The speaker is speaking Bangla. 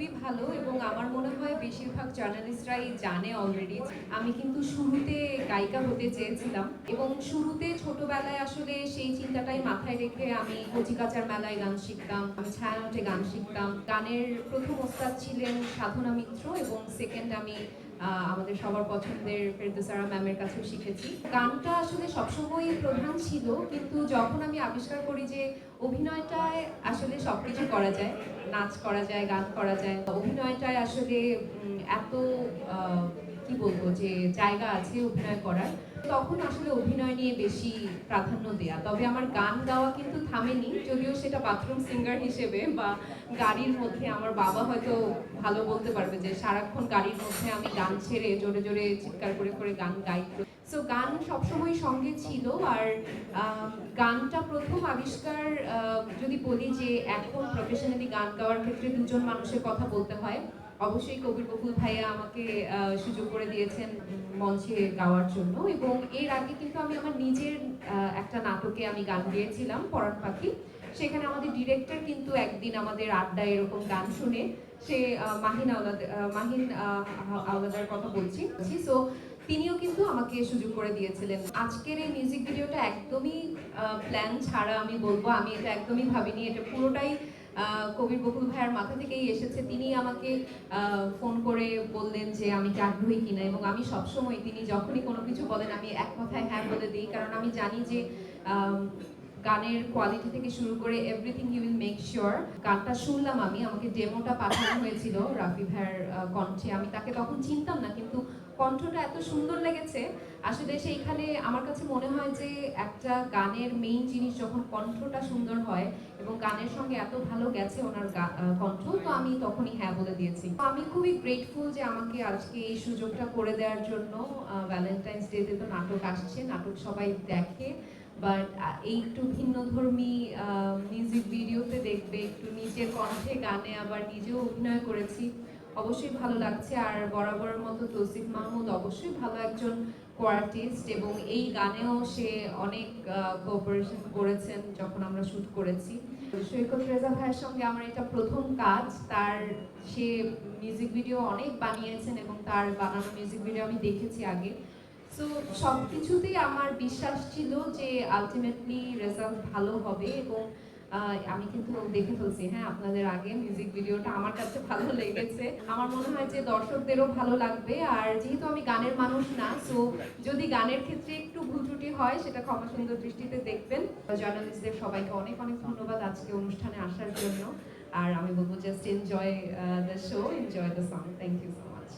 খুবই ভালো এবং আমার মনে হয় বেশিরভাগ জার্নালিস্টরাই জানে অলরেডি। আমি কিন্তু শুরুতে গায়িকা হতে চেয়েছিলাম এবং শুরুতে ছোটবেলায় আসলে সেই চিন্তাটাই মাথায় রেখে আমি কচিকাঁচার মেলায় গান শিখতাম, আমি ছায়ানটে গান শিখতাম। গানের প্রথম ওস্তাদ ছিলেন সাধনা মিত্র এবং সেকেন্ড আমি আমাদের সবার পছন্দের ফেরদৌসারা ম্যামের কাছেও শিখেছি। গানটা আসলে সবসময়ই প্রধান ছিল, কিন্তু যখন আমি আবিষ্কার করি যে অভিনয়টায় আসলে সবকিছু করা যায়, নাচ করা যায়, গান করা যায়, অভিনয়টায় আসলে এত কি বলবো যে জায়গা আছে অভিনয় করার, তখন আসলে অভিনয় নিয়ে বেশি প্রাধান্য দেয়া। তবে আমার গান গাওয়া কিন্তু থামেনি, যদিও সেটা বাথরুম সিঙ্গার হিসেবে বা গাড়ির মধ্যে। আমার বাবা হয়তো ভালো বলতে পারবে যে সারাক্ষণ গাড়ির মধ্যে আমি গান ছেড়ে জোরে জোরে চিৎকার করে করে গান গাই। সো গান সবসময় সঙ্গে ছিল। আর গানটা প্রথম আবিষ্কার যদি বলি যে এখন প্রফেশনালি গান গাওয়ার ক্ষেত্রে দুজন মানুষের কথা বলতে হয়, অবশ্যই কবির বকুল ভাইয়া আমাকে সুযোগ করে দিয়েছেন মঞ্চে গাওয়ার জন্য। এবং এর আগে কিন্তু আমি আমার নিজের একটা নাটকে আমি গান গেয়েছিলাম, পরাণ পাখি। সেখানে আমাদের ডিরেক্টর কিন্তু একদিন আমাদের আড্ডায় এরকম গান শুনে সে মাহিন আওলাদার কথা বলছি। সো তিনিও কিন্তু আমাকে সুযোগ করে দিয়েছিলেন। আজকের এই মিউজিক ভিডিওটা একদমই প্ল্যান ছাড়া আমি বলবো, আমি এটা একদমই ভাবিনি। এটা পুরোটাই কবির বকুল ভাইয়ার মাথা থেকেই এসেছে। তিনি আমাকে ফোন করে বললেন যে আমি কি আগ্রহী কিনা, এবং আমি সবসময় তিনি যখনই কোনো কিছু বলেন আমি এক কথায় হ্যাঁ বলে দিই, কারণ আমি জানি যে গানের কোয়ালিটি থেকে শুরু করে everything you will make sure. গানটা শুনলাম, আমি আমাকে ডেমোটা পাঠানো হয়েছিল রাফি ভাইয়ের কণ্ঠে। আমি তাকে তখন চিনতাম না, কিন্তু কণ্ঠটা এত সুন্দর লেগেছে। আসলে সেইখানে আমার কাছে মনে হয় যে একটা গানের মেইন জিনিস যখন কণ্ঠটা সুন্দর হয় এবং গানের সঙ্গে এত ভালো গেছে ওনার কণ্ঠ, তো আমি তখনই হ্যাঁ বলে দিয়েছি। আমি খুবই গ্রেটফুল যে আমাকে আজকে এই সুযোগটা করে দেওয়ার জন্য। ভ্যালেন্টাইন্স ডেতে তো নাটক আসছে, নাটক সবাই দেখে, বাট এই একটু ভিন্নধর্মী মিউজিক ভিডিওতে দেখবে একটু নিজের কণ্ঠে গানে আবার নিজেও অভিনয় করেছি, অবশ্যই ভালো লাগছে। আর বরাবরের মতো তৌসিফ মাহমুদ অবশ্যই ভালো একজন কোয়ার্টিস্ট, এবং এই গানেও সে অনেক কোঅপারেশন করেছেন যখন আমরা শুট করেছি। সৈকত রেজা ভাইয়ের সঙ্গে আমার এটা প্রথম কাজ। সে মিউজিক ভিডিও অনেক বানিয়েছেন এবং তার বানানো মিউজিক ভিডিও আমি দেখেছি আগে। সো সব কিছুতেই আমার বিশ্বাস ছিল যে আলটিমেটলি রেজাল্ট ভালো হবে। এবং আমি কিন্তু দেখে ফেলছি, হ্যাঁ, আপনাদের আগে মিউজিক ভিডিওটা আমার কাছে ভালো লেগেছে। আমার মনে হয় যে দর্শকদেরও ভালো লাগবে। আর যেহেতু আমি গানের মানুষ না, সো যদি গানের ক্ষেত্রে একটু ভুল ত্রুটি হয় সেটা ক্ষমা সুন্দর দৃষ্টিতে দেখবেন। জার্নালিস্টদের সবাইকে অনেক অনেক ধন্যবাদ আজকে অনুষ্ঠানে আসার জন্য। আর আমি বলবো just enjoy the show, enjoy the song. Thank you so much.